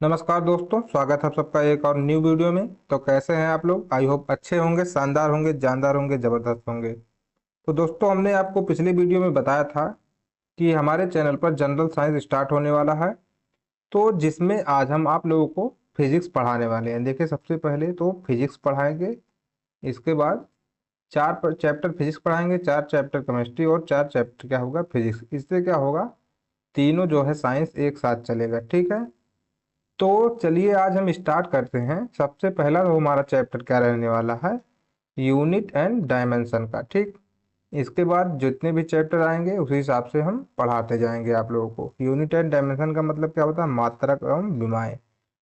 नमस्कार दोस्तों, स्वागत है आप सबका एक और न्यू वीडियो में। तो कैसे हैं आप लोग? आई होप अच्छे होंगे, शानदार होंगे, जानदार होंगे, जबरदस्त होंगे। तो दोस्तों, हमने आपको पिछली वीडियो में बताया था कि हमारे चैनल पर जनरल साइंस स्टार्ट होने वाला है। तो जिसमें आज हम आप लोगों को फिजिक्स पढ़ाने वाले हैं। देखिए, सबसे पहले तो फिजिक्स पढ़ाएंगे। इसके बाद चार चैप्टर फिजिक्स पढ़ाएंगे, 4 चैप्टर केमिस्ट्री और 4 चैप्टर क्या होगा, फिजिक्स। इससे क्या होगा, तीनों जो है साइंस एक साथ चलेगा। ठीक है, तो चलिए आज हम स्टार्ट करते हैं। सबसे पहला तो हमारा चैप्टर क्या रहने वाला है, यूनिट एंड डायमेंशन का। ठीक, इसके बाद जितने भी चैप्टर आएंगे उसी हिसाब से हम पढ़ाते जाएंगे आप लोगों को। यूनिट एंड डायमेंशन का मतलब क्या होता है, मात्रक एवं विमाएं।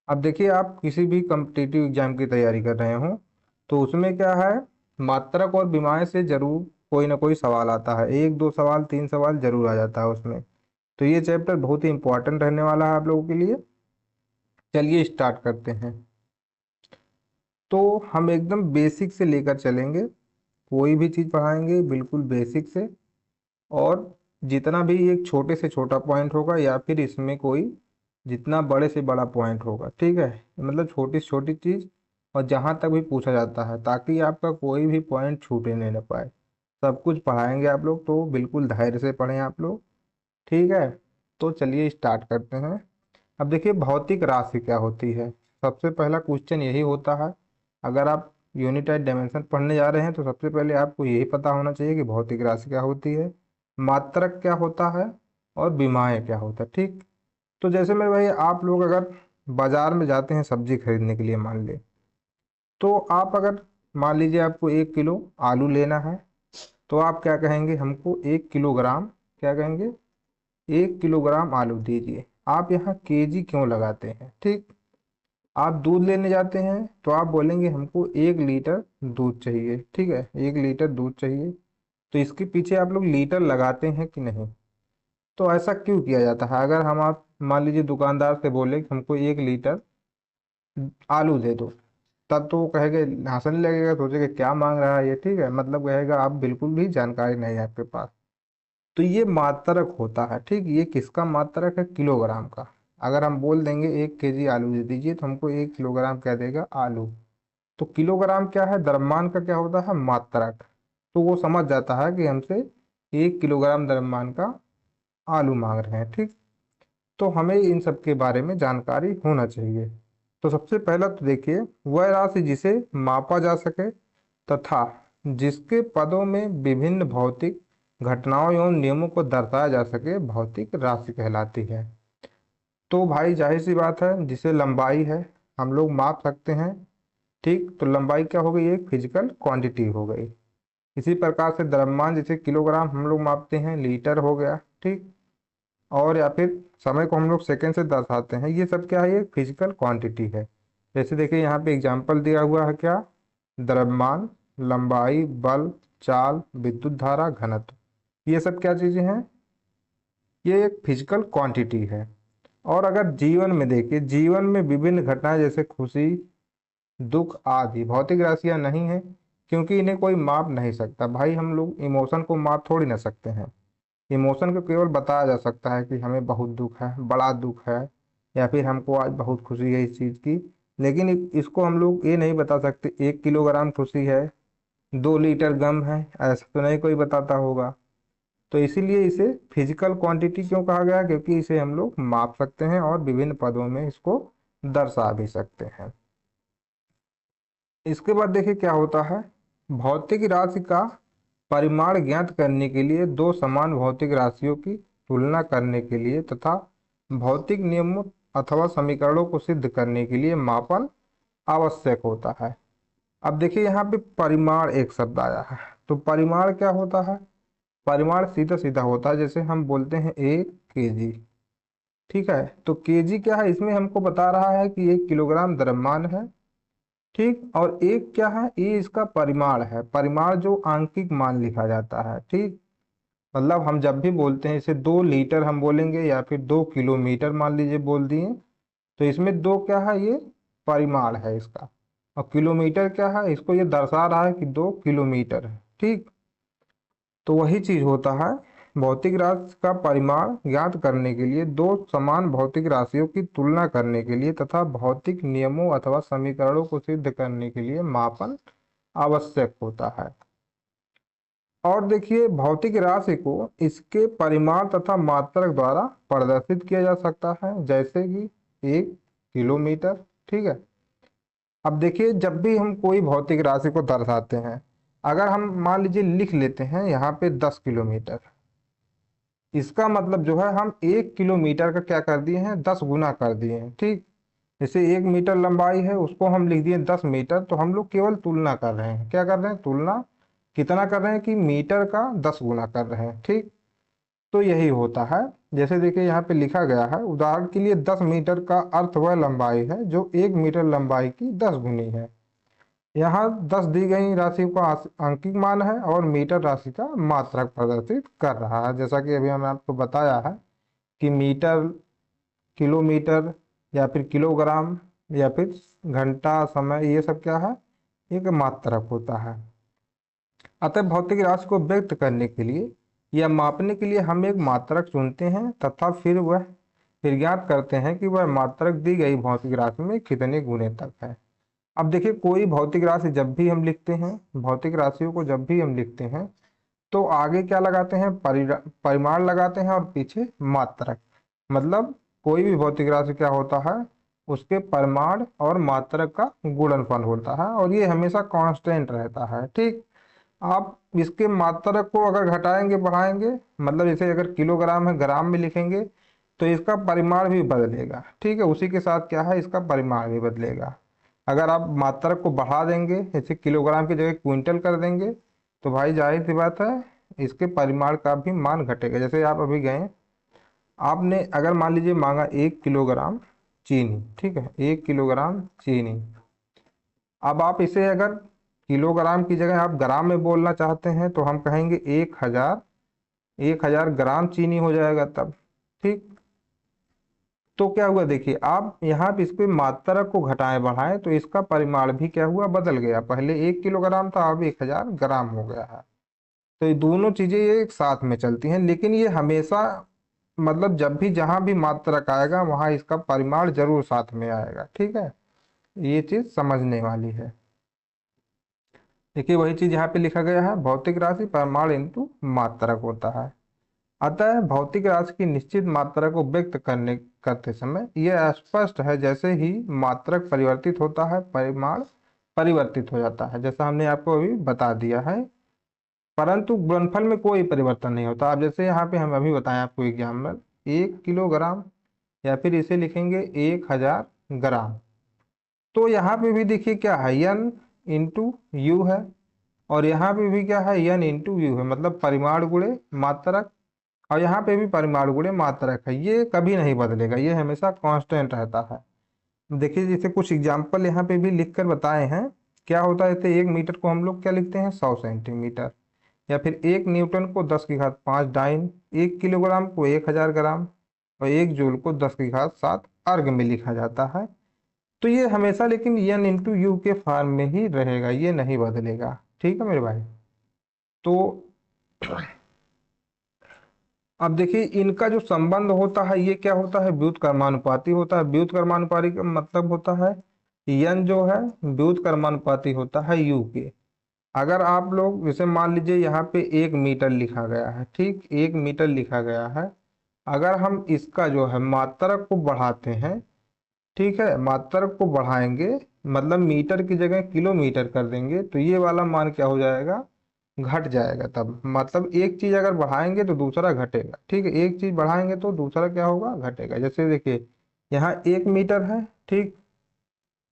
अब देखिए, आप किसी भी कम्पिटिटिव एग्जाम की तैयारी कर रहे हो तो उसमें क्या है, मात्रक और विमाएं से जरूर कोई ना कोई सवाल आता है। एक दो सवाल, तीन सवाल जरूर आ जाता है उसमें। तो ये चैप्टर बहुत ही इंपॉर्टेंट रहने वाला है आप लोगों के लिए। चलिए स्टार्ट करते हैं। तो हम एकदम बेसिक से लेकर चलेंगे, कोई भी चीज़ पढ़ाएंगे बिल्कुल बेसिक से। और जितना भी एक छोटे से छोटा पॉइंट होगा या फिर इसमें कोई जितना बड़े से बड़ा पॉइंट होगा, ठीक है, मतलब छोटी से छोटी चीज़ और जहाँ तक भी पूछा जाता है, ताकि आपका कोई भी पॉइंट छूटे नहीं ना पाए। सब कुछ पढ़ाएंगे आप लोग, तो बिल्कुल धैर्य से पढ़ें आप लोग। ठीक है, तो चलिए स्टार्ट करते हैं। अब देखिए, भौतिक राशि क्या होती है। सबसे पहला क्वेश्चन यही होता है। अगर आप यूनिट एंड डायमेंशन पढ़ने जा रहे हैं तो सबसे पहले आपको यही पता होना चाहिए कि भौतिक राशि क्या होती है, मात्रक क्या होता है और विमाएं क्या होता है। ठीक, तो जैसे मेरे भाई, आप लोग अगर बाजार में जाते हैं सब्जी खरीदने के लिए, मान ले, तो आप अगर मान लीजिए आपको 1 किलो आलू लेना है, तो आप क्या कहेंगे, हमको 1 किलोग्राम, क्या कहेंगे, 1 किलोग्राम आलू दीजिए। आप यहाँ केजी क्यों लगाते हैं? ठीक, आप दूध लेने जाते हैं तो आप बोलेंगे हमको 1 लीटर दूध चाहिए। ठीक है, 1 लीटर दूध चाहिए। तो इसके पीछे आप लोग लीटर लगाते हैं कि नहीं? तो ऐसा क्यों किया जाता है? अगर हम आप मान लीजिए दुकानदार से बोले कि हमको 1 लीटर आलू दे दो, तब तो वो कहेगा, हंसने लगेगा, सोचेगा क्या मांग रहा है ये। ठीक है, मतलब कहेगा आप बिल्कुल भी जानकारी नहीं है आपके पास। तो ये मात्रक होता है। ठीक, ये किसका मात्रक है, किलोग्राम का। अगर हम बोल देंगे 1 केजी आलू दे दीजिए तो हमको 1 किलोग्राम क्या देगा, आलू। तो किलोग्राम क्या है, द्रव्यमान का क्या होता है, मात्रक। तो वो समझ जाता है कि हमसे 1 किलोग्राम द्रव्यमान का आलू मांग रहे हैं। ठीक, तो हमें इन सब के बारे में जानकारी होना चाहिए। तो सबसे पहला तो देखिए, वह राशि जिसे मापा जा सके तथा जिसके पदों में विभिन्न भौतिक घटनाओं एवं नियमों को दर्शाया जा सके, भौतिक राशि कहलाती है। तो भाई जाहिर सी बात है, जिसे लंबाई है हम लोग माप सकते हैं। ठीक, तो लंबाई क्या हो गई, एक फिजिकल क्वांटिटी हो गई। इसी प्रकार से द्रव्यमान, जैसे किलोग्राम हम लोग मापते हैं, लीटर हो गया। ठीक, और या फिर समय को हम लोग सेकंड से दर्शाते हैं। ये सब क्या है, ये फिजिकल क्वांटिटी है। जैसे देखिए यहाँ पे एग्जांपल दिया हुआ है, क्या, द्रव्यमान, लंबाई, बल, चाल, विद्युत धारा, घनत्व। ये सब क्या चीजें हैं, ये एक फिजिकल क्वांटिटी है। और अगर जीवन में देखिए, जीवन में विभिन्न घटनाएं जैसे खुशी, दुख आदि भौतिक राशियां नहीं है, क्योंकि इन्हें कोई माप नहीं सकता। भाई हम लोग इमोशन को माप थोड़ी ना सकते हैं। इमोशन को केवल बताया जा सकता है कि हमें बहुत दुख है, बड़ा दुख है, या फिर हमको आज बहुत खुशी है इस चीज़ की। लेकिन इसको हम लोग ये नहीं बता सकते 1 किलोग्राम खुशी है, 2 लीटर गम है, ऐसा तो नहीं कोई बताता होगा। तो इसीलिए इसे फिजिकल क्वांटिटी क्यों कहा गया, क्योंकि इसे हम लोग माप सकते हैं और विभिन्न पदों में इसको दर्शा भी सकते हैं। इसके बाद देखिए क्या होता है, भौतिक राशि का परिमाण ज्ञात करने के लिए दो समान भौतिक राशियों की तुलना करने के लिए तथा भौतिक नियमों अथवा समीकरणों को सिद्ध करने के लिए मापन आवश्यक होता है। अब देखिए यहाँ पे परिमाण एक शब्द आया है। तो परिमाण क्या होता है, परिमाण सीधा सीधा होता है, जैसे हम बोलते हैं 1 केजी। ठीक है, तो केजी क्या है, इसमें हमको बता रहा है कि 1 किलोग्राम द्रव्यमान है। ठीक, और एक क्या है, ये इसका परिमाण है। परिमाण जो आंकिक मान लिखा जाता है। ठीक, मतलब हम जब भी बोलते हैं इसे 2 लीटर हम बोलेंगे या फिर 2 किलोमीटर मान लीजिए बोल दिए, तो इसमें दो क्या है, ये परिमाण है इसका। और किलोमीटर क्या है, इसको ये दर्शा रहा है कि 2 किलोमीटर है। ठीक, तो वही चीज होता है भौतिक राशि का परिमाण ज्ञात करने के लिए दो समान भौतिक राशियों की तुलना करने के लिए तथा भौतिक नियमों अथवा समीकरणों को सिद्ध करने के लिए मापन आवश्यक होता है। और देखिए, भौतिक राशि को इसके परिमाण तथा मात्रक द्वारा प्रदर्शित किया जा सकता है, जैसे कि 1 किलोमीटर। ठीक है। अब देखिए, जब भी हम कोई भौतिक राशि को दर्शाते हैं, अगर हम मान लीजिए लिख लेते हैं यहाँ पे 10 किलोमीटर, इसका मतलब जो है हम 1 किलोमीटर का क्या कर दिए हैं, 10 गुना कर दिए हैं। ठीक। जैसे 1 मीटर लंबाई है, उसको हम लिख दिए 10 मीटर, तो हम लोग केवल तुलना कर रहे हैं। क्या कर रहे हैं, तुलना कितना कर रहे हैं कि मीटर का 10 गुना कर रहे हैं। ठीक। तो यही होता है। जैसे देखिए यहाँ पे लिखा गया है, उदाहरण के लिए 10 मीटर का अर्थ वह लंबाई है जो 1 मीटर लंबाई की 10 गुनी है। यहाँ 10 दी गई राशि का अंकित मान है और मीटर राशि का मात्रक प्रदर्शित कर रहा है। जैसा कि अभी हमने आपको बताया है कि मीटर, किलोमीटर या फिर किलोग्राम या फिर घंटा, समय, ये सब क्या है, एक मात्रक होता है। अतः भौतिक राशि को व्यक्त करने के लिए या मापने के लिए हम एक मात्रक चुनते हैं तथा फिर ज्ञात करते हैं कि वह मात्रक दी गई भौतिक राशि में कितने गुने तक है। अब देखिए, कोई भौतिक राशि जब भी हम लिखते हैं, भौतिक राशियों को जब भी हम लिखते हैं, तो आगे क्या लगाते हैं, परिमाण लगाते हैं और पीछे मात्रक। मतलब कोई भी भौतिक राशि क्या होता है, उसके परिमाण और मात्रक का गुणनफल होता है और ये हमेशा कांस्टेंट रहता है। ठीक। आप इसके मात्रक को अगर घटाएंगे बढ़ाएंगे, मतलब जैसे अगर किलोग्राम है ग्राम में लिखेंगे, तो इसका परिमाण भी बदलेगा। ठीक है। उसी के साथ क्या है, इसका परिमाण भी बदलेगा। अगर आप मात्रक को बढ़ा देंगे, जैसे किलोग्राम की जगह क्विंटल कर देंगे, तो भाई जाहिर सी बात है इसके परिमाण का भी मान घटेगा। जैसे आप अभी गए, आपने अगर मान लीजिए मांगा 1 किलोग्राम चीनी। ठीक है, 1 किलोग्राम चीनी। अब आप इसे अगर किलोग्राम की जगह आप ग्राम में बोलना चाहते हैं, तो हम कहेंगे 1000 ग्राम चीनी हो जाएगा तब। ठीक। तो क्या हुआ, देखिए आप यहाँ पे इसके मात्रक को घटाएं बढ़ाएं तो इसका परिमाण भी क्या हुआ, बदल गया। पहले 1 किलोग्राम था, अब 1000 ग्राम हो गया है। तो ये दोनों चीजें ये एक साथ में चलती हैं, लेकिन ये हमेशा, मतलब जब भी जहां भी मात्रक आएगा वहां इसका परिमाण जरूर साथ में आएगा। ठीक है। ये चीज समझने वाली है। देखिए, वही चीज यहाँ पे लिखा गया है, भौतिक राशि परिमाण इंटू मात्रक होता है। अतः भौतिक राशि की निश्चित मात्रा को व्यक्त करते समय यह स्पष्ट है, जैसे ही मात्रक परिवर्तित होता है परिमाण परिवर्तित हो जाता है, जैसा हमने आपको अभी बता दिया है। परंतु गुणनफल में कोई परिवर्तन नहीं होता। अब जैसे यहाँ पे हम अभी बताएं आपको एग्जाम्पल, 1 किलोग्राम या फिर इसे लिखेंगे 1000 ग्राम। तो यहाँ पे भी देखिए क्या है, यन इंटू यू है, और यहाँ पे भी क्या है, यन इंटू यू है, मतलब परिमाण गुणे मात्रक। और यहाँ पे भी परिमाण गुणे मात्रक है, ये कभी नहीं बदलेगा, ये हमेशा कांस्टेंट रहता है। देखिए, जैसे कुछ एग्जाम्पल यहाँ पे भी लिख कर बताए हैं। क्या होता है, जैसे 1 मीटर को हम लोग क्या लिखते हैं, 100 सेंटीमीटर, या फिर 1 न्यूटन को 10 की घात 5 डाइन, 1 किलोग्राम को 1000 ग्राम, और 1 जूल को 10 की घात 7 अर्ग में लिखा जाता है। तो ये हमेशा लेकिन एन इंटू यू के फॉर्म में ही रहेगा, ये नहीं बदलेगा। ठीक है मेरे भाई। तो अब देखिए, इनका जो संबंध होता है ये क्या होता है, व्युत्क्रमानुपाती होता है। व्युत्क्रमानुपाती का मतलब होता है यन जो है व्युत्क्रमानुपाती होता है यू के। अगर आप लोग जैसे मान लीजिए यहाँ पे 1 मीटर लिखा गया है, ठीक, 1 मीटर लिखा गया है, अगर हम इसका जो है मात्रक को बढ़ाते हैं, ठीक है, मात्रक को बढ़ाएंगे, मतलब मीटर की जगह किलोमीटर कर देंगे, तो ये वाला मान क्या हो जाएगा, घट जाएगा। तब मतलब एक चीज अगर बढ़ाएंगे तो दूसरा घटेगा। ठीक है, एक चीज बढ़ाएंगे तो दूसरा क्या होगा, घटेगा। जैसे देखिए, यहाँ 1 मीटर है, ठीक,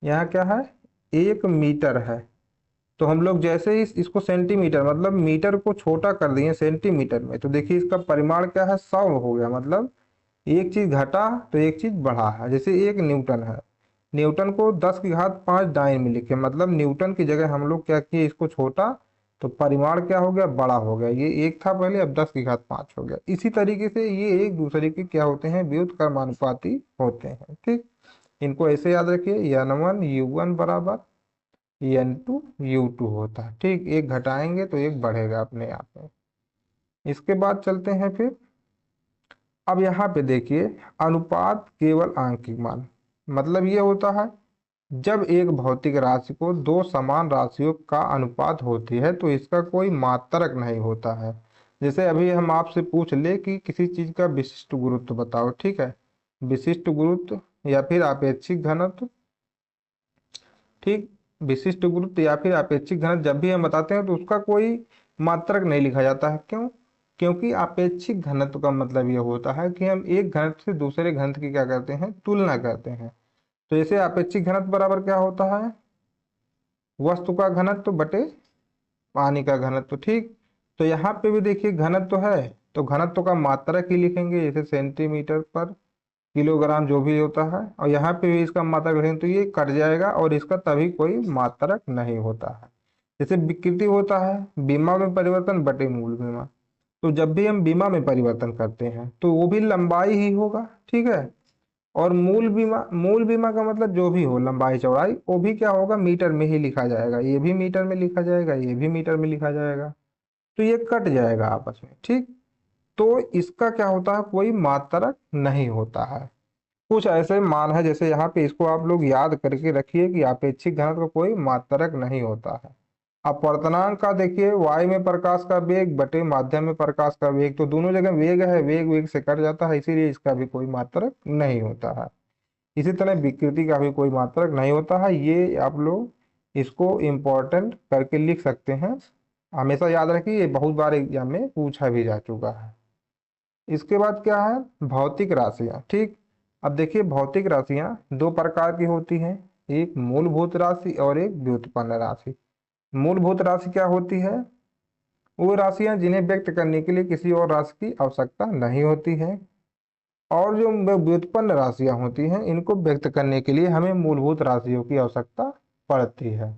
यहाँ क्या है, 1 मीटर है, तो हम लोग जैसे ही इसको सेंटीमीटर, मतलब मीटर को छोटा कर दिए सेंटीमीटर में, तो देखिए इसका परिमाण क्या है, 100 हो गया। मतलब एक चीज घटा तो एक चीज बढ़ा है। जैसे 1 न्यूटन है, न्यूटन को 10 की घात 5 डाइन में लिखे, मतलब न्यूटन की जगह हम लोग क्या किए, इसको छोटा, तो परिमाण क्या हो गया, बड़ा हो गया। ये 1 था पहले, अब 10 की घात 5 हो गया। इसी तरीके से ये एक दूसरे के क्या होते हैं, व्युत्क्रमानुपाती होते हैं। ठीक। इनको ऐसे याद रखिए, n1 u1 बराबर n2 u2 होता है। ठीक, एक घटाएंगे तो एक बढ़ेगा अपने आप में। इसके बाद चलते हैं फिर। अब यहाँ पे देखिए, अनुपात केवल आंशिक मान, मतलब ये होता है जब एक भौतिक राशि को दो समान राशियों का अनुपात होती है तो इसका कोई मात्रक नहीं होता है। जैसे अभी हम आपसे पूछ ले कि किसी चीज का विशिष्ट गुरुत्व बताओ, ठीक है, विशिष्ट गुरुत्व या फिर आपेक्षिक घनत्व, ठीक, विशिष्ट गुरुत्व या फिर आपेक्षिक घनत्व जब भी हम बताते हैं तो उसका कोई मात्रक नहीं लिखा जाता है। क्यों? क्योंकि आपेक्षिक घनत्व का मतलब यह होता है कि हम एक घनत्व से दूसरे घनत्व की क्या करते हैं, तुलना करते हैं। तो जैसे आपेक्षिक घनत्व बराबर क्या होता है, वस्तु का घनत्व बटे पानी का घनत्व, ठीक। तो यहाँ पे भी देखिए घनत्व है तो घनत्व का मात्रक ही लिखेंगे, जैसे सेंटीमीटर पर किलोग्राम जो भी होता है, और यहाँ पे भी इसका मात्रक लिखेंगे तो ये कट जाएगा और इसका तभी कोई मात्रक नहीं होता है। जैसे विकृति होता है बीमा में परिवर्तन बटे मूल बीमा, तो जब भी हम बीमा में परिवर्तन करते हैं तो वो भी लंबाई ही होगा, ठीक है। और मूल बीमा का मतलब जो भी हो लंबाई चौड़ाई, वो भी क्या होगा, मीटर में ही लिखा जाएगा, ये भी मीटर में लिखा जाएगा, ये भी मीटर में लिखा जाएगा, तो ये कट जाएगा आपस में, ठीक। तो इसका क्या होता है, कोई मात्रक नहीं होता है। कुछ ऐसे मान है, जैसे यहाँ पे इसको आप लोग याद करके रखिए कि आपेक्षिक घनत्व का कोई मात्रक नहीं होता है। अपवर्तनांक का देखिए, वायु में प्रकाश का वेग बटे माध्यम में प्रकाश का वेग, तो दोनों जगह वेग है, वेग वेग से कट जाता है, इसीलिए इसका भी कोई मात्रक नहीं होता है। इसी तरह विकृति का भी कोई मात्रक नहीं होता है। ये आप लोग इसको इम्पोर्टेंट करके लिख सकते हैं, हमेशा याद रखिए, ये बहुत बार एग्जाम में पूछा भी जा चुका है। इसके बाद क्या है, भौतिक राशियां, ठीक। अब देखिए भौतिक राशियां दो प्रकार की होती हैं, एक मूलभूत राशि और एक व्युत्पन्न राशि। मूलभूत राशि क्या होती है, वो राशियां जिन्हें व्यक्त करने के लिए किसी और राशि की आवश्यकता नहीं होती है, और जो व्युत्पन्न राशियां होती हैं इनको व्यक्त करने के लिए हमें मूलभूत राशियों की आवश्यकता पड़ती है।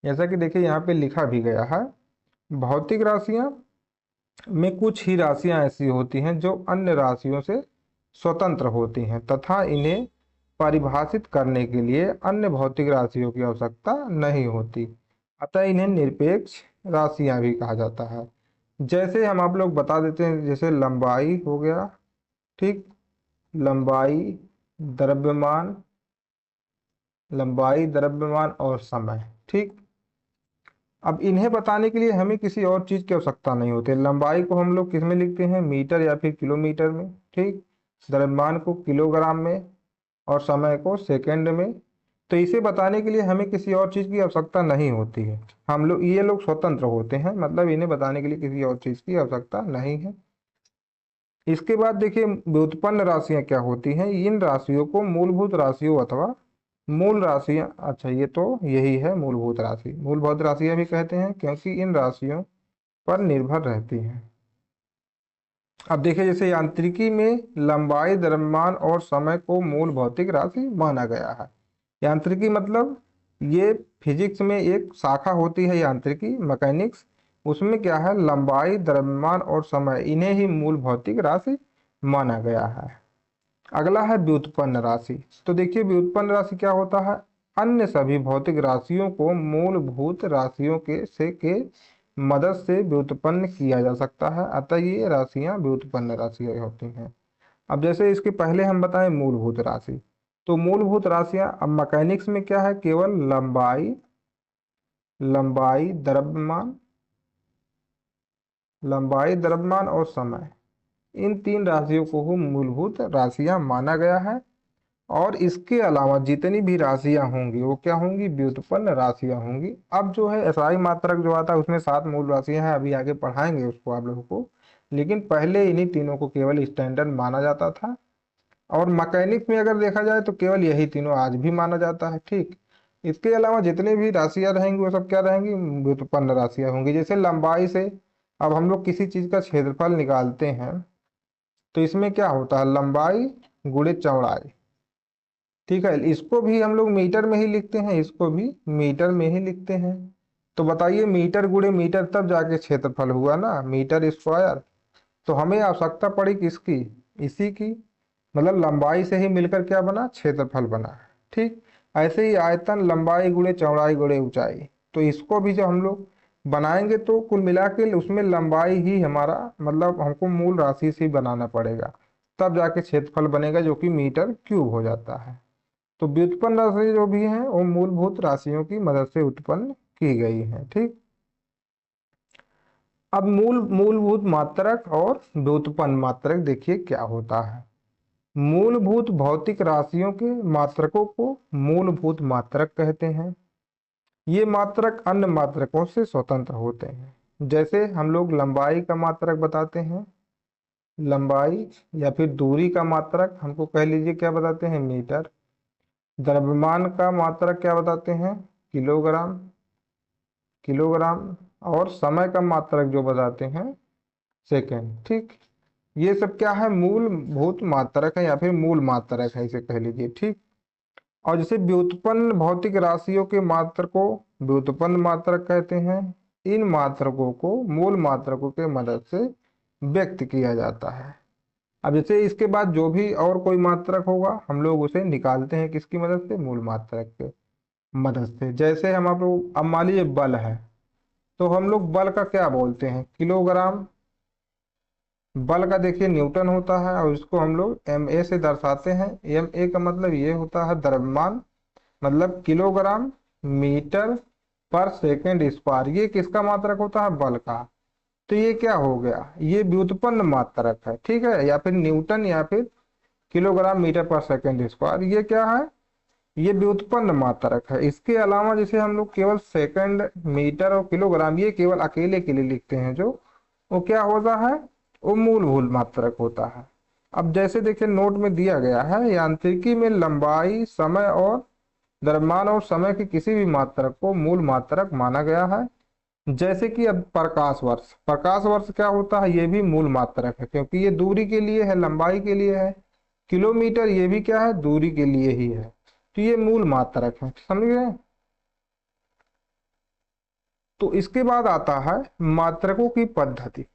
जैसा कि देखिए यहाँ पे लिखा भी गया है, भौतिक राशियां में कुछ ही राशियां ऐसी होती हैं जो अन्य राशियों से स्वतंत्र होती हैं तथा इन्हें परिभाषित करने के लिए अन्य भौतिक राशियों की आवश्यकता नहीं होती, अतः इन्हें निरपेक्ष राशियां भी कहा जाता है। जैसे हम आप लोग बता देते हैं, जैसे लंबाई हो गया, ठीक, लंबाई, द्रव्यमान, लंबाई, द्रव्यमान और समय, ठीक। अब इन्हें बताने के लिए हमें किसी और चीज की आवश्यकता नहीं होती। लंबाई को हम लोग किस में लिखते हैं, मीटर या फिर किलोमीटर में, ठीक, द्रव्यमान को किलोग्राम में और समय को सेकंड में। तो इसे बताने के लिए हमें किसी और चीज की आवश्यकता नहीं होती है, हम लोग ये लोग स्वतंत्र होते हैं, मतलब इन्हें बताने के लिए किसी और चीज की आवश्यकता नहीं है। इसके बाद देखिए व्युत्पन्न राशियां क्या होती हैं, इन राशियों को मूलभूत राशियों अथवा मूल राशियां, अच्छा ये तो यही है मूलभूत राशि, मूलभूत राशियां भी कहते हैं क्योंकि इन राशियों पर निर्भर रहती हैं। अब देखिए जैसे यांत्रिकी में लंबाई, द्रव्यमान और समय को मूल भौतिक राशि माना गया है। यांत्रिकी मतलब ये फिजिक्स में एक शाखा होती है यांत्रिकी, मैकेनिक्स, उसमें क्या है, लंबाई, द्रव्यमान और समय इन्हें ही मूल भौतिक राशि माना गया है। अगला है व्युत्पन्न राशि। तो देखिए व्युत्पन्न राशि क्या होता है, अन्य सभी भौतिक राशियों को मूलभूत राशियों के मदद से व्युत्पन्न किया जा सकता है, अतः ये राशियां व्युत्पन्न राशियां होती हैं। अब जैसे इसके पहले हम बताएं मूलभूत राशि, तो मूलभूत राशियां अब मैकेनिक्स में क्या है, केवल लंबाई, द्रव्यमान, और समय, इन तीन राशियों को ही मूलभूत राशियां माना गया है। और इसके अलावा जितनी भी राशियां होंगी वो क्या होंगी, व्युत्पन्न राशियां होंगी। अब जो है एसआई मात्रक जो आता है उसमें 7 मूल राशियां हैं, अभी आगे पढ़ाएंगे उसको आप लोगों को, लेकिन पहले इन्हीं तीनों को केवल स्टैंडर्ड माना जाता था। और मैकेनिक्स में अगर देखा जाए तो केवल यही तीनों आज भी माना जाता है, ठीक। इसके अलावा जितने भी राशियां रहेंगी वो सब क्या रहेंगी, व्युत्पन्न राशियां होंगी। जैसे लंबाई से अब हम लोग किसी चीज का क्षेत्रफल निकालते हैं तो इसमें क्या होता है, लंबाई गुणे चौड़ाई, ठीक है, इसको भी हम लोग मीटर में ही लिखते हैं, इसको भी मीटर में ही लिखते हैं। तो बताइए मीटर गुणे मीटर तब जाके क्षेत्रफल हुआ ना, मीटर स्क्वायर। तो हमें आवश्यकता पड़ी किसकी, इसी की, मतलब लंबाई से ही मिलकर क्या बना, क्षेत्रफल बना, ठीक। ऐसे ही आयतन, लंबाई गुणे चौड़ाई गुणे ऊंचाई, तो इसको भी जो हम लोग बनाएंगे तो कुल मिला के उसमें लंबाई ही हमारा मतलब हमको मूल राशि से ही बनाना पड़ेगा, तब जाके क्षेत्रफल बनेगा जो कि मीटर क्यूब हो जाता है। तो व्युत्पन्न राशि जो भी है वो मूलभूत राशियों की मदद से उत्पन्न की गई है। ठीक, अब मूलभूत मात्रक और व्युत्पन्न मात्रक देखिए क्या होता है। मूलभूत भौतिक राशियों के मात्रकों को मूलभूत मात्रक कहते हैं। ये मात्रक अन्य मात्रकों से स्वतंत्र होते हैं। जैसे हम लोग लंबाई का मात्रक बताते हैं, लंबाई या फिर दूरी का मात्रक हमको कह लीजिए क्या बताते हैं, मीटर। द्रव्यमान का मात्रक क्या बताते हैं, किलोग्राम, किलोग्राम। और समय का मात्रक जो बताते हैं, सेकेंड। ठीक, ये सब क्या है, मूलभूत मात्रक है या फिर मूल मात्रक है, इसे कह लीजिए। ठीक, और जैसे व्युत्पन्न भौतिक राशियों के मात्र को व्युत्पन्न मात्रक कहते हैं। इन मात्रकों को मूल मात्रकों के मदद से व्यक्त किया जाता है। अब जैसे इसके बाद जो भी और कोई मात्रक होगा हम लोग उसे निकालते हैं किसकी मदद से, मूल मात्रक के मदद से। जैसे हम आप लोग, अब मान लीजिए बल है, तो हम लोग बल का क्या बोलते हैं, किलोग्राम। बल का देखिए न्यूटन होता है और इसको हम लोग एमए से दर्शाते हैं। एमए का मतलब ये होता है द्रव्यमान, मतलब किलोग्राम मीटर पर सेकेंड स्क्वायर। ये किसका मात्रक होता है, बल का। तो ये क्या हो गया, ये व्युत्पन्न मात्रक है। ठीक है, या फिर न्यूटन या फिर किलोग्राम मीटर पर सेकेंड स्क्वायर, ये क्या है, ये व्युत्पन्न मात्रक है। इसके अलावा जैसे हम लोग केवल सेकंड, मीटर और किलोग्राम ये केवल अकेले के लिए लिखते हैं, जो वो क्या होता है, वो मूलभूत मात्रक होता है। अब जैसे देखिए नोट में दिया गया है, यांत्रिकी में लंबाई, समय और द्रव्यमान और समय के किसी भी मात्रक को मूल मात्रक माना गया है। जैसे कि अब प्रकाश वर्ष, प्रकाश वर्ष क्या होता है, ये भी मूल मात्रक है क्योंकि ये दूरी के लिए है, लंबाई के लिए है। किलोमीटर ये भी क्या है, दूरी के लिए ही है। तो ये मूल मात्रक है, समझ गए। तो इसके बाद आता है मात्रकों की पद्धति।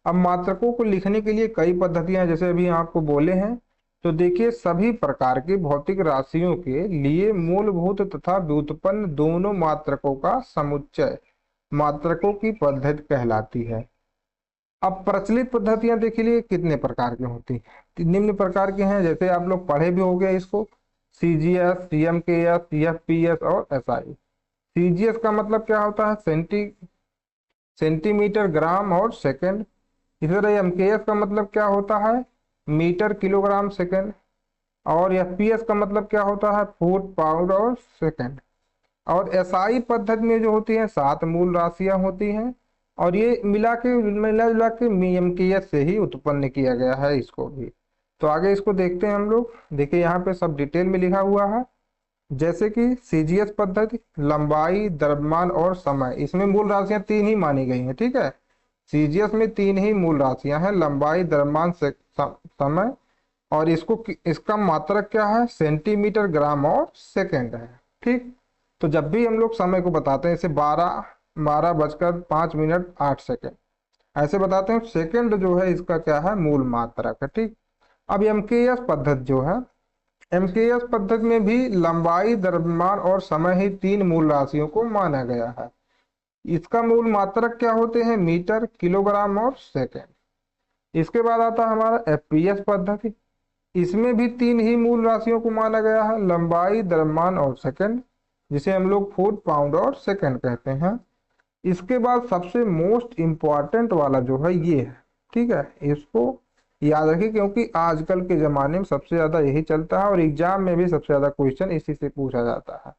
अब मात्रकों को लिखने के लिए कई पद्धतियां जैसे अभी आपको बोले हैं। तो देखिए सभी प्रकार की भौतिक राशियों के लिए मूलभूत तथा व्युत्पन्न दोनों मात्रकों का समुच्चय मात्रकों की पद्धति कहलाती है। अब प्रचलित पद्धतियां देख लिए कितने प्रकार की होती हैं, निम्न प्रकार की हैं। जैसे आप लोग पढ़े भी हो गए इसको, सीजीएस, सीएमकेएस, सीएफपीएस और एसआई। सीजीएस का मतलब क्या होता है, सेंटीमीटर, ग्राम और सेकंड। इसी तरह एमकेएस का मतलब क्या होता है, मीटर, किलोग्राम, सेकंड। और एफपीएस का मतलब क्या होता है, फुट, पाउंड और सेकंड। और एसआई पद्धति में जो होती है 7 मूल राशियां होती हैं और ये मिला जुला के एमकेएस से ही उत्पन्न किया गया है इसको भी। तो आगे इसको देखते हैं हम लोग। देखिए यहाँ पे सब डिटेल में लिखा हुआ है। जैसे कि सीजीएस पद्धति, लंबाई, द्रव्यमान और समय, इसमें मूल राशियां 3 ही मानी गई हैं। ठीक है, सीजीएस में 3 ही मूल राशियां हैं, लंबाई, द्रव्यमान, समय। और इसका मात्रक क्या है, सेंटीमीटर, ग्राम और सेकंड है। ठीक, तो जब भी हम लोग समय को बताते हैं, जैसे 12:05:08 ऐसे बताते हैं, सेकंड जो है इसका क्या है, मूल मात्रक है। ठीक, अब एमकेएस पद्धति जो है, एमकेएस पद्धति में भी लंबाई, द्रव्यमान और समय ही 3 मूल राशियों को माना गया है। इसका मूल मात्रक क्या होते हैं, मीटर, किलोग्राम और सेकंड। इसके बाद आता है हमारा एफपीएस पद्धति। इसमें भी 3 ही मूल राशियों को माना गया है, लंबाई, द्रव्यमान और सेकंड, जिसे हम लोग फुट, पाउंड और सेकंड कहते हैं। इसके बाद सबसे मोस्ट इंपॉर्टेंट वाला जो है ये है। ठीक है, इसको याद रखिए क्योंकि आजकल के जमाने में सबसे ज्यादा यही चलता है और एग्जाम में भी सबसे ज्यादा क्वेश्चन इसी से पूछा जाता है,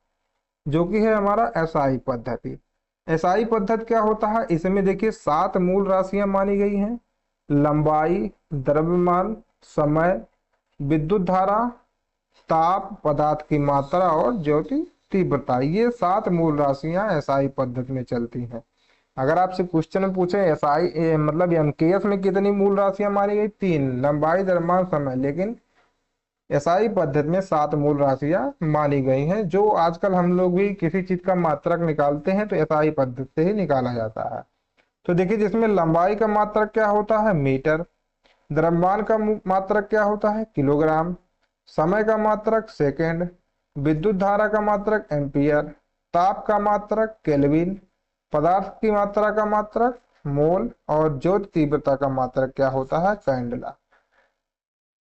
जो कि है हमारा एसआई पद्धति। एसआई पद्धति क्या होता है, इसमें देखिए 7 मूल राशियां मानी गई हैं, लंबाई, द्रव्यमान, समय, विद्युत धारा, ताप, पदार्थ की मात्रा और ज्योति तीव्रता। ये 7 मूल राशियां एसआई पद्धति में चलती हैं। अगर आपसे क्वेश्चन में पूछे एसआई मतलब एमकेएस में कितनी मूल राशियां मानी गई, 3, लंबाई, द्रव्यमान, समय। लेकिन एसआई पद्धति में 7 मूल राशियां मानी गई हैं। जो आजकल हम लोग भी किसी चीज का मात्रक निकालते हैं तो एसआई पद्धति से ही निकाला जाता है। तो देखिए जिसमें लंबाई का मात्रक क्या होता है, मीटर। द्रव्यमान का मात्रक क्या होता है, किलोग्राम। समय का मात्रक सेकेंड। विद्युत धारा का मात्रक एम्पियर। ताप का मात्रक केल्विन। पदार्थ की मात्रा का मात्रक मोल और ज्योति तीव्रता का मात्रक क्या होता है, कैंडला।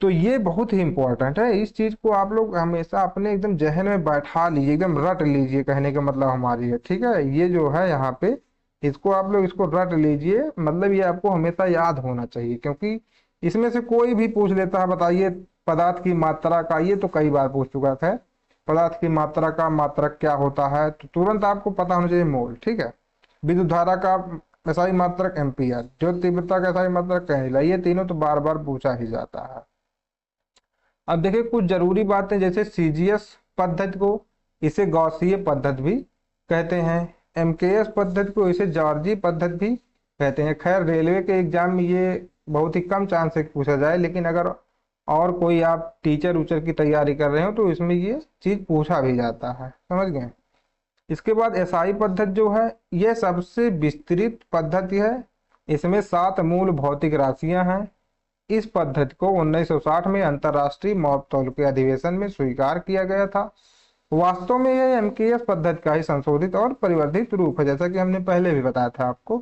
तो ये बहुत ही इंपॉर्टेंट है, इस चीज को आप लोग हमेशा अपने एकदम जहन में बैठा लीजिए, एकदम रट लीजिए, कहने का मतलब हमारी है, ठीक है। ये जो है यहाँ पे इसको आप लोग इसको रट लीजिए, मतलब ये आपको हमेशा याद होना चाहिए, क्योंकि इसमें से कोई भी पूछ लेता है बताइए पदार्थ की मात्रा का, ये तो कई बार पूछ चुका था, पदार्थ की मात्रा का मात्रक क्या होता है, तो तुरंत आपको पता होना चाहिए मोल, ठीक है। विद्युत धारा का एसआई मात्रक एम्पियर, ज्योति तीव्रता का एसआई मात्रक कैंडला, ये तीनों तो बार बार पूछा ही जाता है। अब देखिए कुछ जरूरी बातें, जैसे सीजीएस पद्धति को इसे गॉसीय पद्धति भी कहते हैं, एमकेएस पद्धति को इसे जॉर्जी पद्धति भी कहते हैं। खैर रेलवे के एग्जाम में ये बहुत ही कम चांस है कि पूछा जाए, लेकिन अगर और कोई आप टीचर उचर की तैयारी कर रहे हो तो इसमें ये चीज पूछा भी जाता है, समझ गए। इसके बाद एसआई पद्धति जो है यह सबसे विस्तृत पद्धति है, इसमें 7 मूल भौतिक राशियां हैं। इस पद्धति को 1960 में अंतरराष्ट्रीय मॉपतौल के अधिवेशन में स्वीकार किया गया था। वास्तव में यह एमकेएस पद्धति का ही संशोधित और परिवर्धित रूप है, जैसा कि हमने पहले भी बताया था आपको।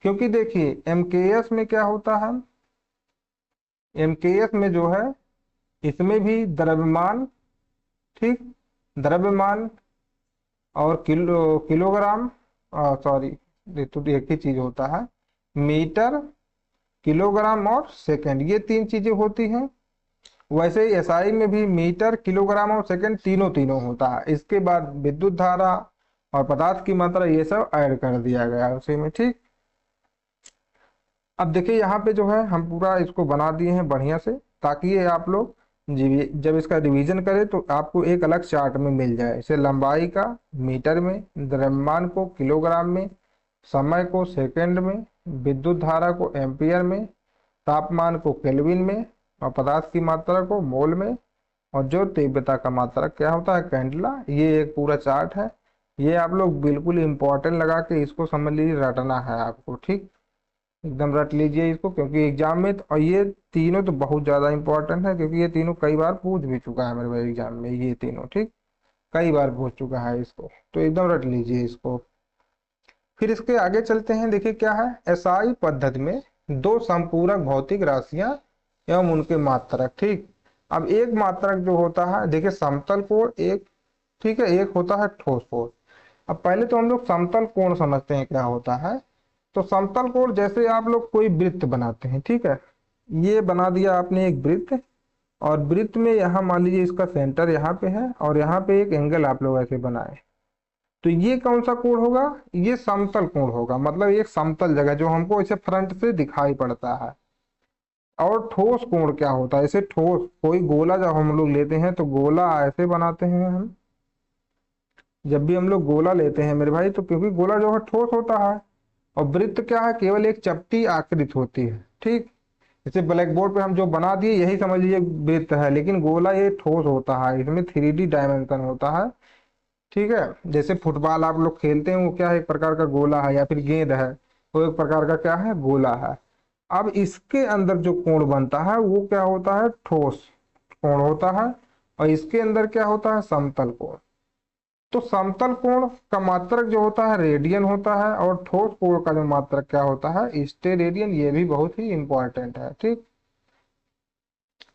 क्योंकि देखिए एमकेएस में क्या होता है, एमकेएस में जो है इसमें भी द्रव्यमान, ठीक, द्रव्यमान और किलोग्राम, सॉरी तो एक ही चीज होता है, मीटर, किलोग्राम और सेकंड, ये 3 चीजें होती हैं। वैसे ही एसआई में भी मीटर, किलोग्राम और सेकंड तीनों तीनों होता है। इसके बाद विद्युत धारा और पदार्थ की मात्रा ये सब ऐड कर दिया गया है उसी में, ठीक। अब देखिए यहाँ पे जो है हम पूरा इसको बना दिए हैं बढ़िया से, ताकि ये आप लोग जब इसका रिवीजन करें तो आपको एक अलग चार्ट में मिल जाए। इसे लंबाई का मीटर में, द्रव्यमान को किलोग्राम में, समय को सेकंड में, विद्युत धारा को एम्पियर में, तापमान को केल्विन में और पदार्थ की मात्रा को मोल में, और जो तीव्रता का मात्रक क्या होता है, कैंडला। ये एक पूरा चार्ट है, ये आप लोग बिल्कुल इंपॉर्टेंट लगा के इसको समझ लीजिए, रटना है आपको, ठीक, एकदम रट लीजिए इसको, क्योंकि एग्जाम में और ये तीनों तो बहुत ज्यादा इंपॉर्टेंट है, क्योंकि ये तीनों कई बार पूछ भी चुका है मेरे भाई एग्जाम में, ये तीनों, ठीक, कई बार पूछ चुका है इसको, तो एकदम रट लीजिए इसको। फिर इसके आगे चलते हैं, देखिए क्या है, एसआई पद्धति में 2 संपूरक भौतिक राशियां एवं उनके मात्रक, ठीक। अब एक मात्रक जो होता है, देखिए समतल कोण एक, ठीक है, एक होता है ठोस कोण। अब पहले तो हम लोग समतल कोण समझते हैं क्या होता है। तो समतल कोण जैसे आप लोग कोई वृत्त बनाते हैं, ठीक है, ये बना दिया आपने एक वृत्त, और वृत्त में यहाँ मान लीजिए इसका सेंटर यहाँ पे है और यहाँ पे एक एंगल आप लोग ऐसे बनाए, तो ये कौन सा कोण होगा, ये समतल कोण होगा, मतलब एक समतल जगह जो हमको ऐसे फ्रंट से दिखाई पड़ता है। और ठोस कोण क्या होता है, ऐसे ठोस कोई गोला जब हम लोग लेते हैं तो गोला ऐसे बनाते हैं हम, जब भी हम लोग गोला लेते हैं मेरे भाई, तो क्योंकि गोला जो है ठोस होता है, और वृत्त क्या है, केवल एक चपटी आकृति होती है, ठीक। जैसे ब्लैक बोर्ड पे हम जो बना दिए यही समझ लीजिए वृत्त है, लेकिन गोला ये ठोस होता है, इसमें 3D डायमेंशन होता है, ठीक है। जैसे फुटबॉल आप लोग खेलते हैं वो क्या है, एक प्रकार का गोला है, या फिर गेंद है वो एक प्रकार का क्या है, गोला है। अब इसके अंदर जो कोण बनता है वो क्या होता है, ठोस कोण होता है, और इसके अंदर क्या होता है, समतल कोण। तो समतल कोण का मात्रक जो होता है रेडियन होता है, और ठोस कोण का जो मात्रक क्या होता है, स्टेरेडियन। ये भी बहुत ही इंपॉर्टेंट है, ठीक।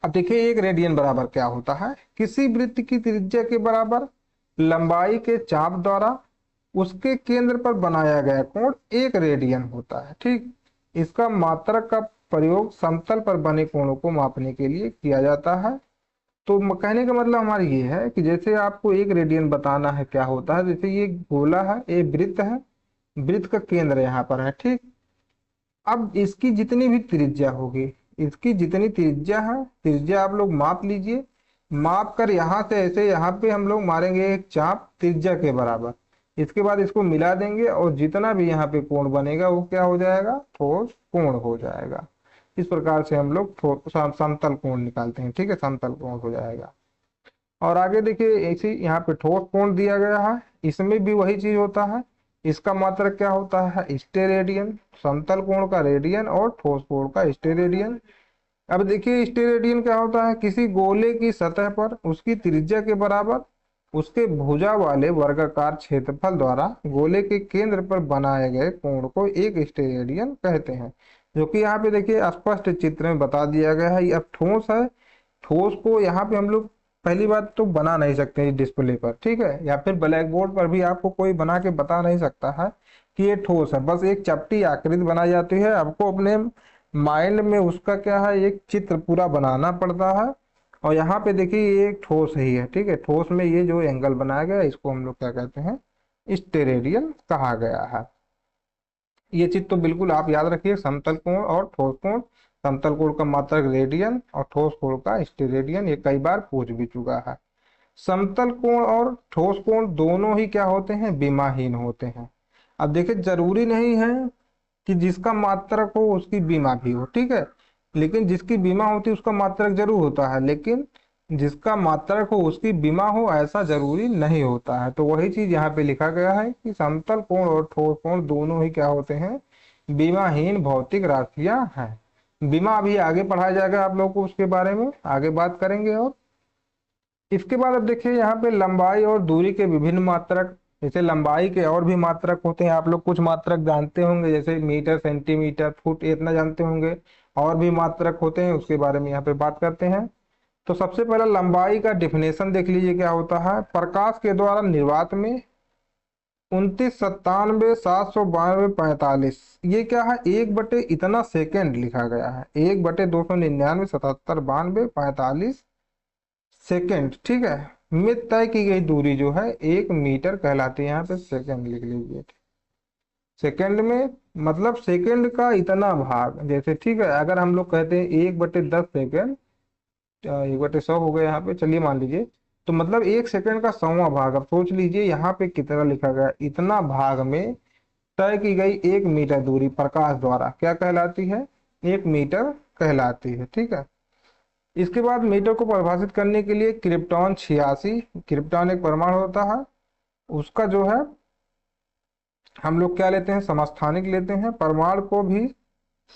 अब देखिए एक रेडियन बराबर क्या होता है, किसी वृत्त की त्रिज्या के बराबर लंबाई के चाप द्वारा उसके केंद्र पर बनाया गया कोण 1 रेडियन होता है, ठीक। इसका मात्रक का प्रयोग समतल पर बने कोणों को मापने के लिए किया जाता है। तो कहने का मतलब हमारा ये है कि जैसे आपको 1 रेडियन बताना है क्या होता है, जैसे ये गोला है, ये वृत्त है, वृत्त का केंद्र यहाँ पर है, ठीक। अब इसकी जितनी भी त्रिज्या होगी, इसकी जितनी त्रिज्या है, त्रिज्या आप लोग माप लीजिए, माप कर यहाँ से ऐसे यहाँ पे हम लोग मारेंगे एक चाप त्रिज्या के बराबर, इसके बाद इसको मिला देंगे, और जितना भी यहाँ पे कोण बनेगा वो क्या हो जाएगा, ठोस कोण हो जाएगा। इस प्रकार से हम लोग समतल कोण निकालते हैं, ठीक है, समतल कोण हो जाएगा। और आगे देखिए ऐसे यहाँ पे ठोस कोण दिया गया है, इसमें भी वही चीज होता है, इसका मात्रक क्या होता है, स्टेरेडियन। समतल कोण का रेडियन और ठोस कोण का स्टेरेडियन। अब देखिए स्टेरेडियन क्या होता है, किसी गोले की सतह पर उसकी त्रिज्या के बराबर उसके भुजा वाले वर्गाकार क्षेत्रफल द्वारा गोले के केंद्र पर बनाए गए कोण को एक स्टेरेडियन कहते हैं। जो कि यहाँ पे देखिए स्पष्ट चित्र में बता दिया गया है। अब ठोस है, ठोस को यहाँ पे हम लोग पहली बात तो बना नहीं सकते डिस्प्ले पर, ठीक है, या फिर ब्लैक बोर्ड पर भी आपको कोई बना के बता नहीं सकता है कि ये ठोस है। बस एक चपटी आकृति बनाई जाती है, आपको अपने माइंड में उसका क्या है एक चित्र पूरा बनाना पड़ता है। और यहाँ पे देखिए ये एक ठोस ही है, ठीक है। ठोस में ये जो एंगल बनाया गया इसको हम लोग क्या कहते हैं, स्टेरेडियन कहा गया है। ये चीज तो बिल्कुल आप याद रखिए, समतल कोण और ठोस कोण। समतल कोण का मात्रक रेडियन और ठोस कोण का स्टेरेडियन, ये कई बार पूछ भी चुका है। समतल कोण और ठोस कोण दोनों ही क्या होते हैं, विमाहीन होते हैं। अब देखिए जरूरी नहीं है कि जिसका मात्रक हो उसकी बीमा भी हो, ठीक है, लेकिन जिसकी बीमा होती है उसका मात्रक जरूर होता है, लेकिन जिसका मात्रक हो उसकी बीमा हो ऐसा जरूरी नहीं होता है। तो वही चीज यहाँ पे लिखा गया है कि समतल कोण और ठोस कोण दोनों ही क्या होते हैं, बीमाहीन भौतिक राशियां हैं। बीमा अभी आगे पढ़ाया जाएगा आप लोगों को, उसके बारे में आगे बात करेंगे। और इसके बाद अब देखिए यहाँ पे लंबाई और दूरी के विभिन्न मात्रक, जैसे लंबाई के और भी मात्रक होते हैं, आप लोग कुछ मात्रक जानते होंगे जैसे मीटर, सेंटीमीटर, फुट, इतना जानते होंगे। और भी मात्रक होते हैं, उसके बारे में यहाँ पे बात करते हैं। तो सबसे पहले लंबाई का डिफिनेशन देख लीजिए क्या होता है। प्रकाश के द्वारा निर्वात में 29, 97, 792, 45, ये क्या है, 1/, इतना सेकेंड लिखा गया है, 1/299, 77, 92, 45 सेकेंड, ठीक है, में तय की गई दूरी जो है 1 मीटर कहलाती है। यहाँ पे सेकेंड लिख लीजिए। सेकेंड में मतलब सेकेंड का इतना भाग, जैसे ठीक है, अगर हम लोग कहते हैं 1/10 सेकेंड, 1/100 हो गया यहाँ पे, चलिए मान लीजिए, तो मतलब 1 सेकेंड का 100वां भाग। अब सोच लीजिए यहाँ पे कितना लिखा गया, इतना भाग में तय की गई 1 मीटर दूरी प्रकाश द्वारा क्या कहलाती है, 1 मीटर कहलाती है, ठीक है। इसके बाद मीटर को परिभाषित करने के लिए क्रिप्टॉन 86, क्रिप्टॉन एक परमाणु होता है, उसका जो है हम लोग क्या लेते हैं, समस्थानिक लेते हैं। परमाणु को भी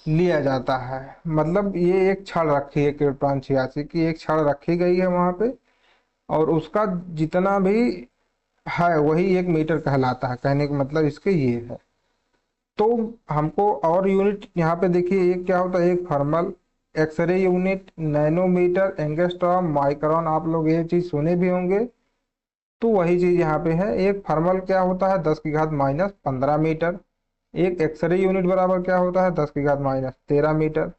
लिया जाता है, मतलब ये एक छड़ रखी है क्रिप्टॉन 86 की, एक छड़ रखी गई है वहां पे, और उसका जितना भी है वही 1 मीटर कहलाता है। कहने का मतलब इसके ये है। तो हमको और यूनिट यहाँ पे देखिए, एक क्या होता है, एक thermal, x-ray unit, nanometre, angstrom, micron, आप लोग ये चीज सुने भी होंगे। तो वही चीज यहाँ पे है। एक थर्मल क्या होता है, 10⁻⁻15 मीटर। एक एक्सरे यूनिट बराबर क्या होता है, 10⁻⁻13 मीटर।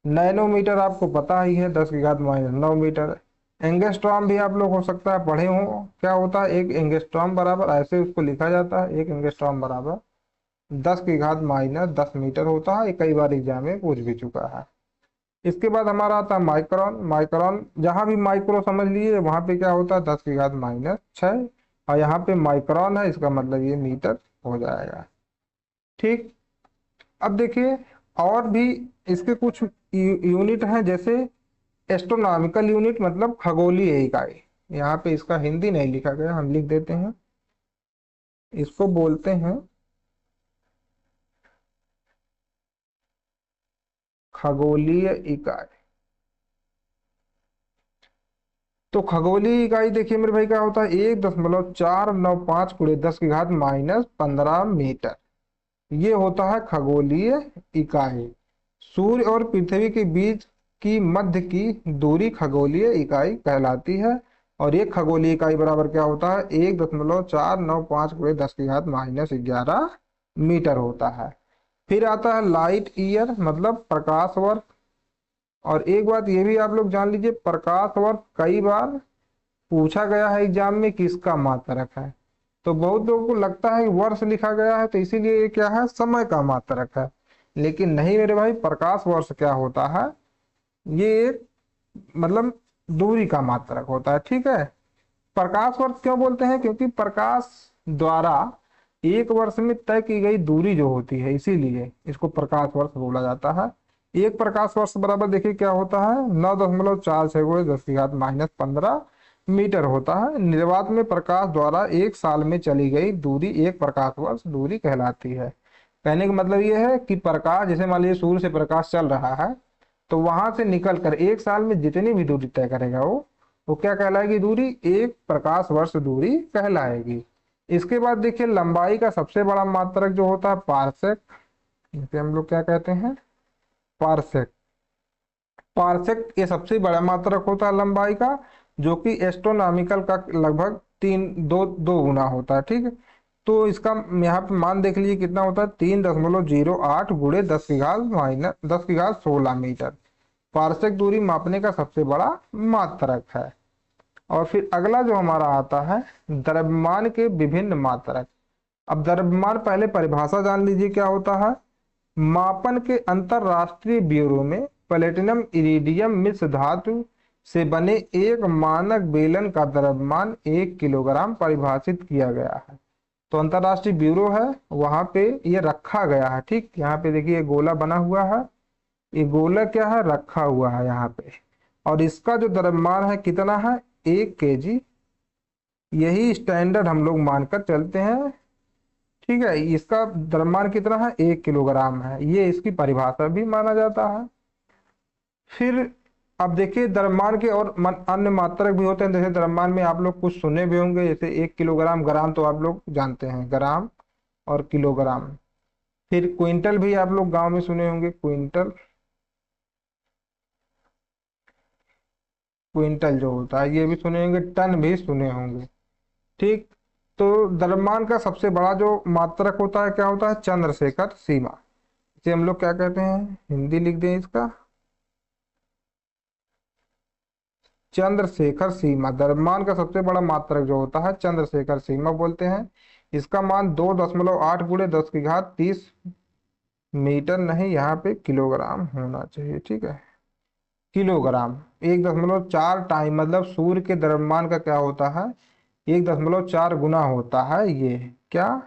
नैनोमीटर आपको पता ही है, 10⁻⁹ मीटर। एंगस्ट्रॉम भी आप लोग हो सकता है पढ़े हो, क्या होता है, एक एंगस्ट्रॉम बराबर, ऐसे उसको लिखा जाता है, एक एंगस्ट्रॉम बराबर 10⁻⁻10 मीटर होता है। कई बार एग्जाम में पूछ भी चुका है। इसके बाद हमारा आता है माइक्रोन। माइक्रोन जहां भी माइक्रो समझ लीजिए वहां पे क्या होता है, 10⁻⁻6, और यहाँ पे माइक्रोन है, इसका मतलब ये मीटर हो जाएगा, ठीक। अब देखिए और भी इसके कुछ यूनिट हैं, जैसे एस्ट्रोनॉमिकल यूनिट, मतलब खगोलीय इकाई। यहाँ पे इसका हिंदी नहीं लिखा गया, हम लिख देते हैं, इसको बोलते हैं खगोलीय इकाई। तो खगोलीय इकाई देखिए मेरे भाई क्या होता है, 1.495 × 10⁻⁻15 मीटर, ये होता है खगोलीय इकाई। सूर्य और पृथ्वी के बीच की मध्य की दूरी खगोलीय इकाई कहलाती है। और एक खगोलीय इकाई बराबर क्या होता है, 1.495 × 10⁻11 मीटर होता है। फिर आता है लाइट ईयर, मतलब प्रकाश वर्ष। और एक बात ये भी आप लोग जान लीजिए, प्रकाश वर्ष कई बार पूछा गया है एग्जाम में किसका मात्रक है। तो बहुत लोगों को लगता है कि वर्ष लिखा गया है तो इसीलिए ये क्या है, समय का मात्रक है, लेकिन नहीं मेरे भाई, प्रकाश वर्ष क्या होता है, ये एक मतलब दूरी का मात्रक होता है, ठीक है। प्रकाश वर्ष क्यों बोलते हैं, क्योंकि प्रकाश द्वारा एक वर्ष में तय की गई दूरी जो होती है, इसीलिए इसको प्रकाश वर्ष बोला जाता है। एक प्रकाश वर्ष बराबर देखिए क्या होता है, 9.46 × 10⁻15 मीटर होता है। निर्वात में प्रकाश द्वारा एक साल में चली गई दूरी एक प्रकाश वर्ष दूरी कहलाती है। कहने का मतलब यह है कि प्रकाश, जैसे मान लीजिए सूर्य से प्रकाश चल रहा है, तो वहां से निकल कर एक साल में जितनी भी दूरी तय करेगा वो वो क्या कहलाएगी दूरी, एक प्रकाश वर्ष दूरी कहलाएगी। इसके बाद देखिए लंबाई का सबसे बड़ा मात्रक जो होता है पारसेक, इसे हम लोग क्या कहते हैं, पारसेक। पारसेक ये सबसे बड़ा मात्रक होता है लंबाई का, जो कि एस्ट्रोनॉमिकल का लगभग दो गुना होता है, ठीक है। तो इसका यहाँ पे मान देख लीजिए कितना होता है, 3.08 गुणे 10⁻16 मीटर पारसेक दूरी मापने का सबसे बड़ा मात्रक है। और फिर अगला जो हमारा आता है द्रव्यमान के विभिन्न मात्रक। अब द्रव्यमान पहले परिभाषा जान लीजिए क्या होता है। मापन के अंतरराष्ट्रीय ब्यूरो में प्लेटिनम इरिडियम मिश्र धातु से बने एक मानक बेलन का द्रव्यमान 1 किलोग्राम परिभाषित किया गया है। तो अंतरराष्ट्रीय ब्यूरो है, वहां पे ये रखा गया है, ठीक। यहाँ पे देखिए गोला बना हुआ है, ये गोला क्या है, रखा हुआ है यहाँ पे। और इसका जो द्रव्यमान है कितना है, 1 kg। यही स्टैंडर्ड हम लोग मानकर चलते हैं, ठीक है। इसका द्रव्यमान कितना है, 1 किलोग्राम है, ये इसकी परिभाषा भी माना जाता है। फिर अब देखिए द्रव्यमान के और अन्य मात्रक भी होते हैं। जैसे द्रव्यमान में आप लोग कुछ सुने भी होंगे, जैसे 1 किलोग्राम, ग्राम तो आप लोग जानते हैं, ग्राम और किलोग्राम। फिर क्विंटल भी आप लोग गांव में सुने होंगे, क्विंटल। क्विंटल जो होता है ये भी सुने होंगे, टन भी सुने होंगे, ठीक। तो द्रव्यमान का सबसे बड़ा जो मात्रक होता है क्या होता है, चंद्रशेखर सीमा। इसे हम लोग क्या कहते हैं, हिंदी लिख दें इसका, चंद्रशेखर सीमा। द्रव्यमान का सबसे बड़ा मात्रक जो होता है चंद्रशेखर सीमा बोलते हैं। इसका मान 2.8 गुणे 10⁻30 मीटर, नहीं यहाँ पे किलोग्राम होना चाहिए, ठीक है, किलोग्राम। 1.4 टाइम, मतलब सूर्य के द्रव्यमान का क्या होता है, 1.4 गुना होता है ये क्या,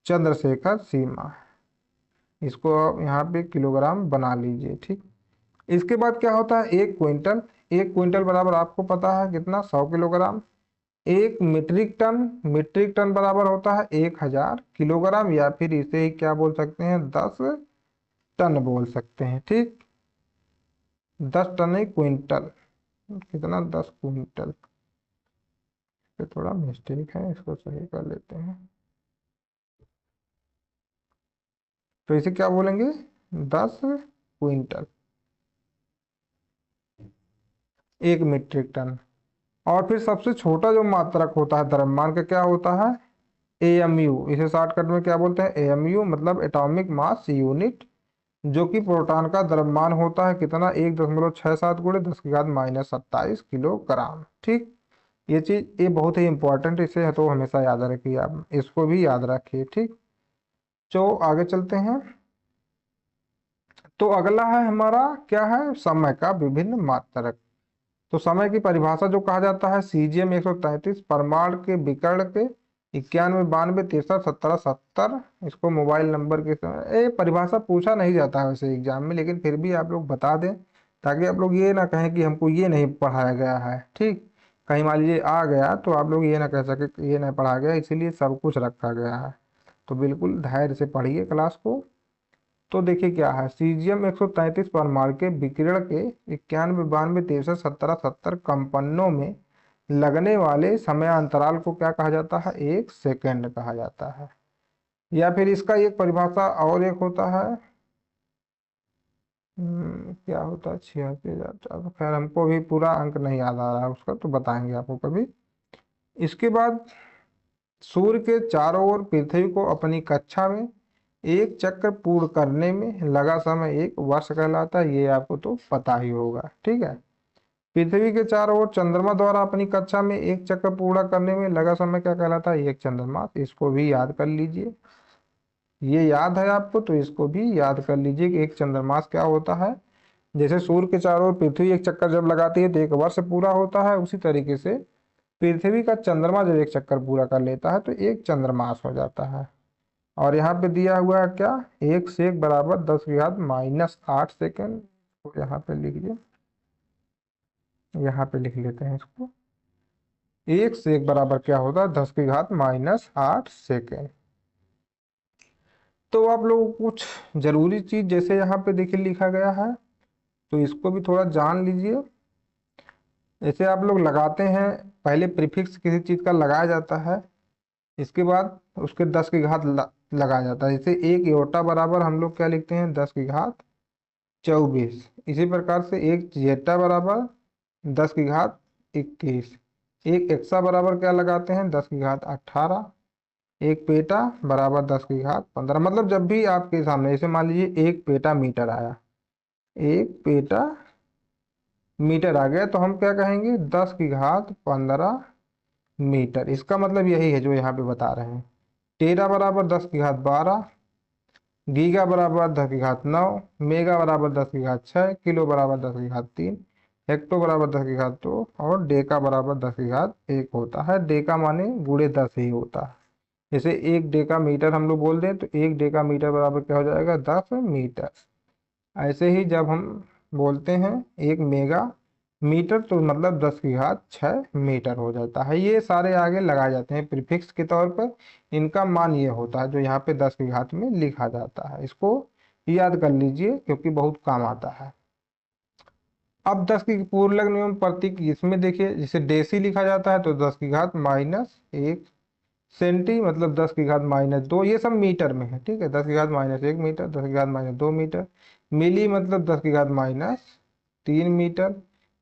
चंद्रशेखर सीमा। इसको आप यहाँ पे किलोग्राम बना लीजिए, ठीक। इसके बाद क्या होता है, 1 क्विंटल। 1 क्विंटल बराबर आपको पता है कितना, 100 kilogram. 1 metric ton, metric ton बराबर होता है 1000 किलोग्राम, या फिर इसे ही क्या बोल सकते हैं, 10 टन बोल सकते हैं, ठीक। 10 टन ही क्विंटल, कितना, 10 क्विंटल। ये थोड़ा मिस्टेक है, इसको सही कर लेते हैं। तो इसे क्या बोलेंगे, 10 क्विंटल, 1 मीट्रिक टन। और फिर सबसे छोटा जो मात्रक होता है द्रव्यमान का क्या होता है, एएमयू। इसे शॉर्टकट में क्या बोलते हैं, एएमयू, मतलब एटॉमिक मास यूनिट। जो कि प्रोटॉन का द्रव्यमान होता है कितना, 1.67 गुणे 10⁻27 किलोग्राम, ठीक। ये चीज ये बहुत ही इंपॉर्टेंट, इसे है तो हमेशा याद रखिए, आप इसको भी याद रखिए, ठीक। तो आगे चलते हैं। तो अगला है हमारा क्या है, समय का विभिन्न मात्रक। तो समय की परिभाषा जो कहा जाता है, सीजियम 133 परमाणु के विकर्ण के 91 92 63 17 70। इसको मोबाइल नंबर के ये परिभाषा पूछा नहीं जाता है वैसे एग्जाम में, लेकिन फिर भी आप लोग बता दें, ताकि आप लोग ये ना कहें कि हमको ये नहीं पढ़ाया गया है, ठीक। कहीं मान लीजिए आ गया तो आप लोग ये ना कह सके कि ये नहीं पढ़ाया गया, इसीलिए सब कुछ रखा गया है। तो बिल्कुल धैर्य से पढ़िए क्लास को। तो देखिए क्या है, सीजियम 133 परमाणु के विकिरण के 91 92 63 17 70 कंपनों में लगने वाले समयांतराल को क्या कहा जाता है, 1 सेकेंड कहा जाता है। या फिर इसका एक परिभाषा और एक होता है, क्या होता है, 86,000। खैर हमको भी पूरा अंक नहीं याद आ रहा है उसका, तो बताएंगे आपको कभी। इसके बाद सूर्य के चारों ओर पृथ्वी को अपनी कक्षा में एक चक्र पूर्ण करने में लगा समय 1 वर्ष कहलाता है, ये आपको तो पता ही होगा, ठीक है। पृथ्वी के चारों ओर चंद्रमा द्वारा अपनी कक्षा में एक चक्र पूरा करने में लगा समय क्या कहलाता है, 1 चंद्रमास। इसको भी याद कर लीजिए, ये याद है आपको तो इसको भी याद कर लीजिए कि 1 चंद्रमास क्या होता है। जैसे सूर्य के चारों ओर पृथ्वी एक चक्कर जब लगाती है तो 1 वर्ष पूरा होता है, उसी तरीके से पृथ्वी का चंद्रमा जब एक चक्कर पूरा कर लेता है तो 1 चंद्रमास हो जाता है। और यहाँ पे दिया हुआ है क्या, 1 सेक बराबर 10⁻8 सेकेंड। तो यहाँ पे लिखिए, यहाँ पे लिख लेते हैं इसको, 1 सेक बराबर क्या होता है, 10⁻8 सेकेंड। तो आप लोगों को कुछ जरूरी चीज जैसे यहाँ पे देखिए लिखा गया है, तो इसको भी थोड़ा जान लीजिए। ऐसे आप लोग लगाते हैं, पहले प्रीफिक्स किसी चीज़ का लगाया जाता है, इसके बाद उसके 10 की घात लगाया जाता है। जैसे एक योटा बराबर हम लोग क्या लिखते हैं, 10 की घात 24। इसी प्रकार से एक जेटा बराबर 10 की घात 21। एक एक्सा बराबर क्या लगाते हैं, 10 की घात 18। एक पेटा बराबर 10 की घात 15। मतलब जब भी आपके सामने, जैसे मान लीजिए एक पेटा मीटर आया, एक पेटा मीटर आ गया, तो हम क्या कहेंगे, 10 की घात 15 मीटर। इसका मतलब यही है जो यहाँ पे बता रहे हैं। टेरा बराबर 10 की घात 12, गीगा बराबर 10 की घात 9, मेगा बराबर 10 की घात 6, किलो बराबर 10 की घात 3, हेक्टो बराबर 10 की घात 2, और डेका बराबर 10 की घात 1 होता है। डेका माने गुणे 10 ही होता है। जैसे एक डेका मीटर हम लोग बोल दें तो एक डेका मीटर बराबर क्या हो जाएगा, 10 मीटर। ऐसे ही जब हम बोलते हैं एक मेगा मीटर, तो मतलब 10 की घात 6 मीटर हो जाता है। ये सारे आगे लगाए जाते हैं प्रीफिक्स के तौर पर। इनका मान ये होता है जो यहाँ पे 10 की घात में लिखा जाता है। इसको याद कर लीजिए क्योंकि बहुत काम आता है। अब 10 की पूर्णक नियम प्रतीक, इसमें देखिए जैसे डेसी लिखा जाता है तो 10 की घात -1, सेंटी मतलब 10 की घात -2, ये सब मीटर में है, ठीक है। 10 की घात -1 मीटर, 10 की घात -2 मीटर। मिली मतलब 10 की घात -3 मीटर।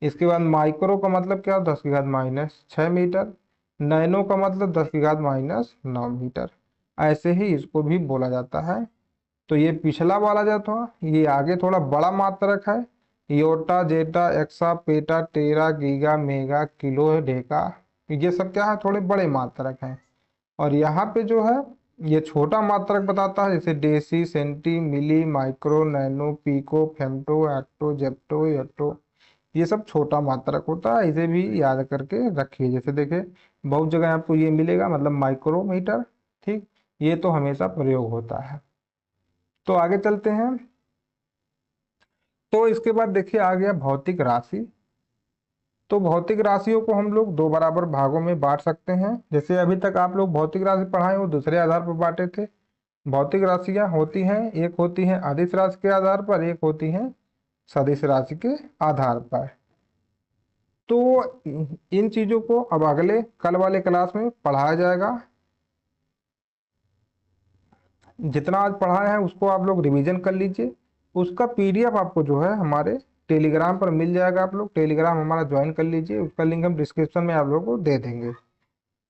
इसके बाद माइक्रो का मतलब क्या, 10 की घात -6 मीटर। नैनो का मतलब 10 की घात -9 मीटर। ऐसे ही इसको भी बोला जाता है। तो ये पिछला वाला जो था, ये आगे थोड़ा बड़ा मात्रक है। योटा, जेटा, एक्सा, पेटा, टेरा, गीगा, मेगा, किलो, डेका, ये सब क्या है, थोड़े बड़े मात्रक हैं। और यहाँ पे जो है ये छोटा मात्रक बताता है, जैसे deci, centi, milli, micro, nano, pico, femto, atto, zepto, atto, ये सब छोटा मात्रक होता है। इसे भी याद करके रखिए। जैसे देखिए बहुत जगह आपको ये मिलेगा, मतलब माइक्रोमीटर, ठीक। ये तो हमेशा प्रयोग होता है। तो आगे चलते हैं। तो इसके बाद देखिए आ गया भौतिक राशि। तो भौतिक राशियों को हम लोग दो बराबर भागों में बांट सकते हैं। जैसे अभी तक आप लोग भौतिक राशि पढ़ाए वो दूसरे आधार पर बांटे थे। भौतिक राशियां होती हैं, एक होती हैं अदिश राशि के आधार पर, एक होती हैं सदिश राशि के आधार पर। तो इन चीजों को अब अगले कल वाले क्लास में पढ़ाया जाएगा। जितना आज पढ़ाए हैं उसको आप लोग रिवीजन कर लीजिए। उसका पीडीएफ आपको जो है हमारे टेलीग्राम पर मिल जाएगा। आप लोग टेलीग्राम हमारा ज्वाइन कर लीजिए, उसका लिंक हम डिस्क्रिप्शन में आप लोगों को दे देंगे।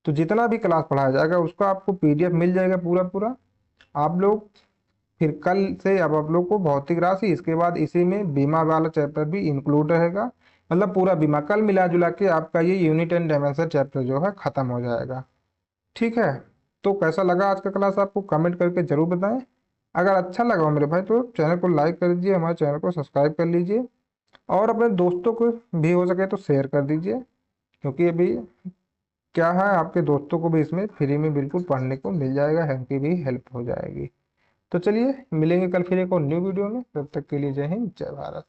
तो जितना भी क्लास पढ़ाया जाएगा उसका आपको पीडीएफ मिल जाएगा पूरा पूरा। आप लोग फिर कल से अब आप लोग को भौतिक राशि, इसके बाद इसी में बीमा वाला चैप्टर भी इंक्लूड रहेगा। मतलब पूरा बीमा कल मिला जुला के आपका ये यूनिट एंड डायमेंशन चैप्टर जो है खत्म हो जाएगा। ठीक है। तो कैसा लगा आज का क्लास आपको कमेंट करके जरूर बताएं। अगर अच्छा लगा हो मेरे भाई तो चैनल को लाइक कर दीजिए, हमारे चैनल को सब्सक्राइब कर लीजिए, और अपने दोस्तों को भी हो सके तो शेयर कर दीजिए। क्योंकि अभी क्या है, आपके दोस्तों को भी इसमें फ्री में बिल्कुल पढ़ने को मिल जाएगा, उनकी भी हेल्प हो जाएगी। तो चलिए मिलेंगे कल फिर एक और न्यू वीडियो में। तब तक के लिए जय हिंद, जय भारत।